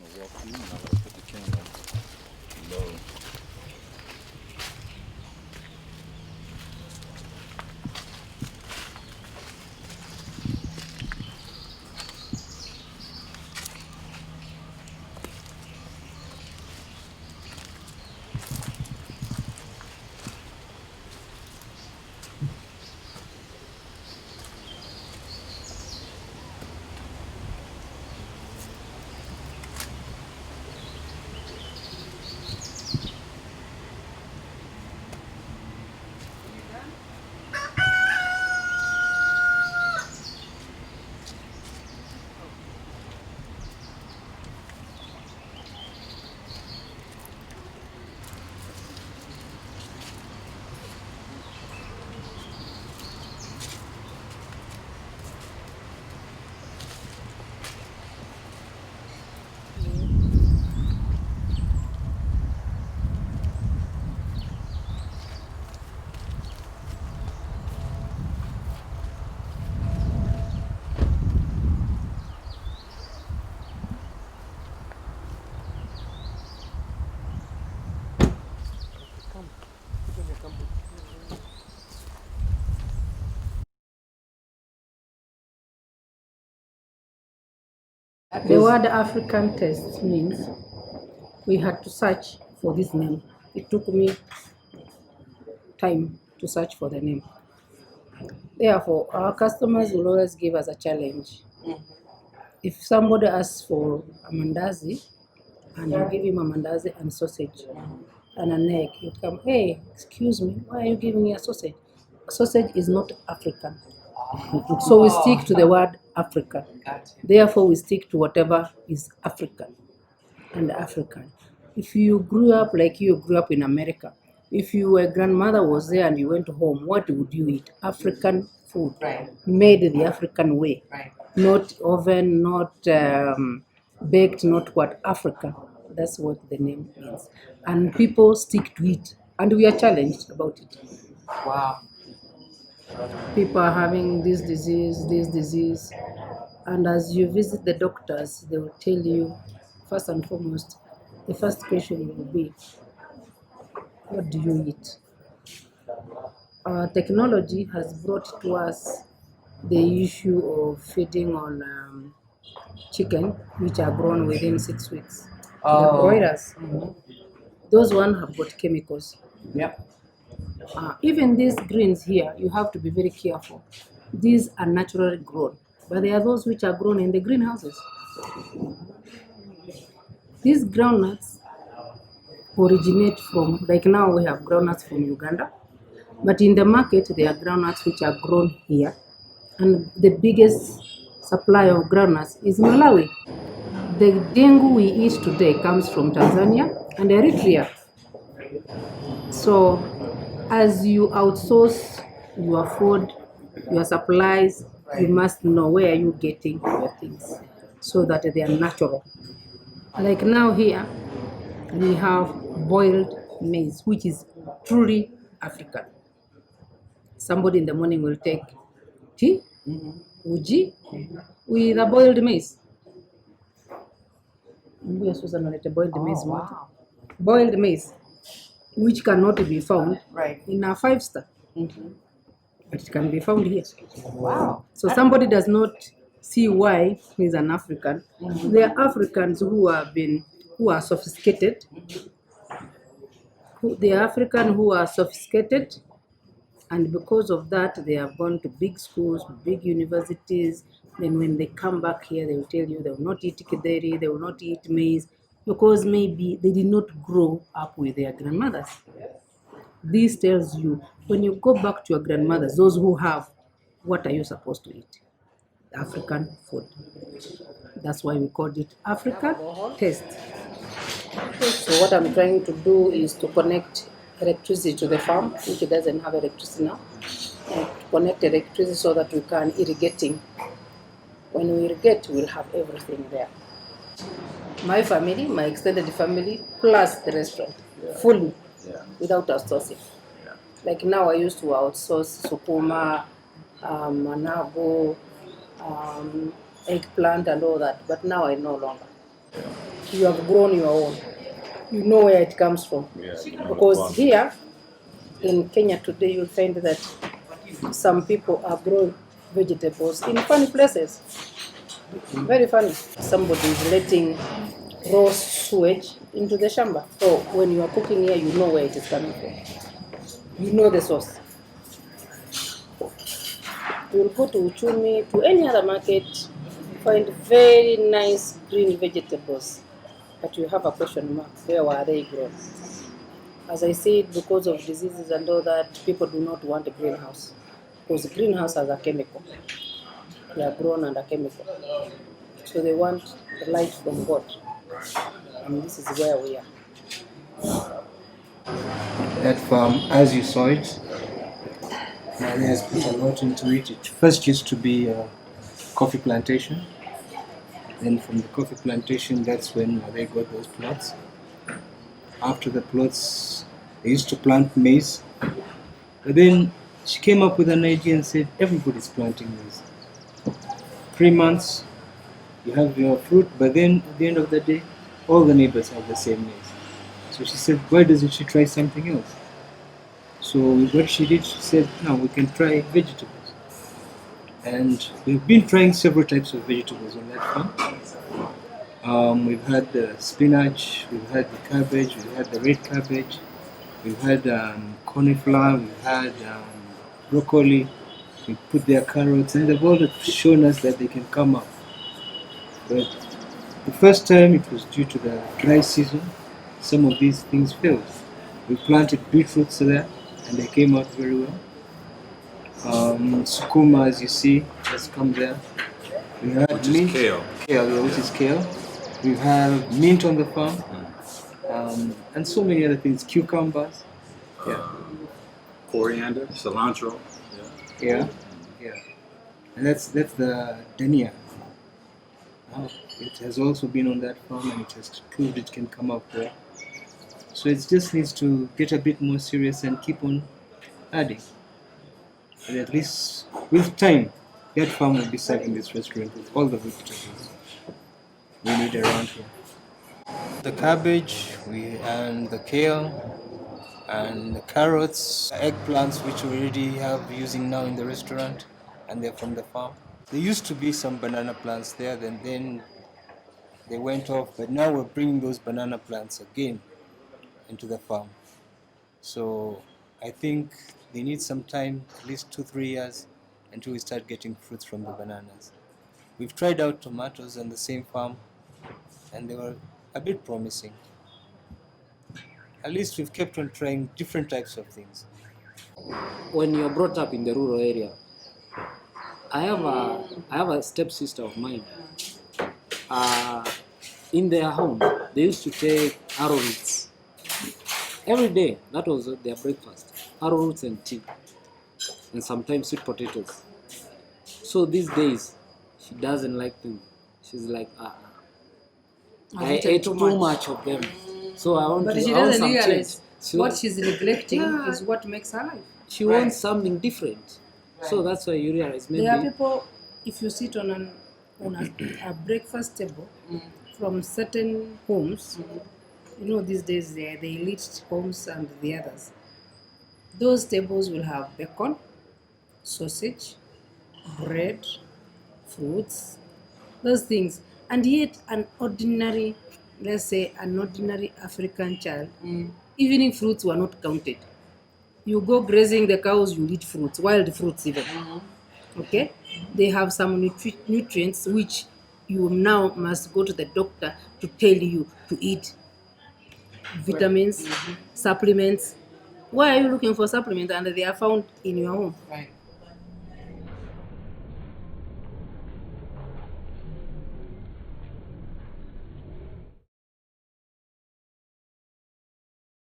want to walk through, and I gotta put the camera low. The word African test means we had to search for this name. It took me time to search for the name. Therefore, our customers will always give us a challenge. If somebody asks for a mandazi, and you give him a mandazi and sausage and an egg, you come, hey, excuse me, why are you giving me a sausage? Sausage is not African. So we stick to the word African. Therefore, we stick to whatever is African and African. If you grew up like you grew up in America, if your grandmother was there and you went home, what would you eat? African food, Right. made the African way, Right. not oven, not baked, not what, African. That's what the name means. And people stick to it, and we are challenged about it. Wow. People are having this disease, and as you visit the doctors, they will tell you, first and foremost, the first question will be, what do you eat? Technology has brought to us the issue of feeding on chicken, which are grown within 6 weeks. The broilers, those ones have got chemicals. Yep. Even these greens here, you have to be very careful. These are naturally grown, but there are those which are grown in the greenhouses. These groundnuts originate from, like now we have groundnuts from Uganda, but in the market there are groundnuts which are grown here, and the biggest supply of groundnuts is Malawi. The dengu we eat today comes from Tanzania and Eritrea. So as you outsource your food, your supplies, you must know where you're getting your things so that they are natural. Like now here, we have boiled maize, which is truly African. Somebody in the morning will take tea, uji, with a boiled maize. Boiled maize. Wow. Boiled maize, which cannot be found Right. in a 5-star, but it can be found here. Wow. So somebody does not see why he's an African. There are Africans who are sophisticated. They are African who are sophisticated, and because of that, they have gone to big schools, big universities. Then when they come back here, they will tell you they will not eat kideri, they will not eat maize, because maybe they did not grow up with their grandmothers. This tells you, when you go back to your grandmothers, those who have, what are you supposed to eat? African food. That's why we called it African taste. So what I'm trying to do is to connect electricity to the farm, which doesn't have electricity now, and to connect electricity so that we can irrigating. When we irrigate, we'll have everything there. My family, my extended family, plus the restaurant, fully, without outsourcing. Like now I used to outsource sukuma, manago, eggplant and all that, but now I no longer. you have grown your own. You know where it comes from. Yeah, you know the Because quality. here in Kenya today, you'll find that some people are growing vegetables in funny places. Very funny. Somebody is letting raw sewage into the shamba. So when you are cooking here, you know where it is coming from. You know the source. You will go to Uchumi, to any other market, find very nice green vegetables. But you have a question mark, where were they grown? As I said, because of diseases and all that, people do not want a greenhouse. Because the greenhouse has a chemical. They are grown under chemical. So they want the light from God. And this is where we are. That farm, as you saw it, Nani has put a lot into it. It first used to be a coffee plantation. Then from the coffee plantation, that's when they got those plots. After the plots, they used to plant maize. But then she came up with an idea and said, everybody's planting maize. 3 months, you have your fruit, but then at the end of the day, all the neighbors have the same maize. So she said, why doesn't she try something else? So what she did, she said, no, we can try vegetables. And we've been trying several types of vegetables on that farm. We've had the spinach, we've had the cabbage, we've had the red cabbage, we've had cauliflower, we've had broccoli, we put their carrots, and they've all shown us that they can come up. But the first time it was due to the dry season, some of these things failed. We planted beetroots there, and they came out very well. Sukuma, as you see, has come there. We had Which is kale. kale, which is kale. We have mint on the farm, and so many other things. Cucumbers. Yeah, Coriander, cilantro. yeah. And that's the dania. It has also been on that farm, and it has proved it can come up well. So it just needs to get a bit more serious and keep on adding. And at least with time, that farm will be serving this restaurant with all the vegetables we need around here. The cabbage, and the kale, and the carrots, eggplants, which we already have using now in the restaurant, and they're from the farm. There used to be some banana plants there, then they went off, but now we're bringing those banana plants again into the farm. So I think they need some time, at least 2-3 years, until we start getting fruits from the bananas. We've tried out tomatoes on the same farm, and they were a bit promising. At least we've kept on trying different types of things. When you're brought up in the rural area, I have a stepsister of mine. In their home, they used to take arrowroots every day. That was their breakfast: arrowroots and tea, and sometimes sweet potatoes. So these days, she doesn't like them. She's like, I eaten ate too too much. much of them. So I want But to. she I want doesn't some realize change. what she's neglecting Yeah. is what makes her life. She wants something different. So that's why you realize maybe. There are people, if you sit on a breakfast table from certain homes, you know, these days the elite homes and the others, those tables will have bacon, sausage, bread, fruits, those things. And yet an ordinary, let's say an ordinary African child, evening fruits were not counted. You go grazing the cows, you eat fruits, wild fruits even. Okay? They have some nutrients which you now must go to the doctor to tell you to eat. Vitamins, supplements. Why are you looking for supplements and they are found in your home? Right.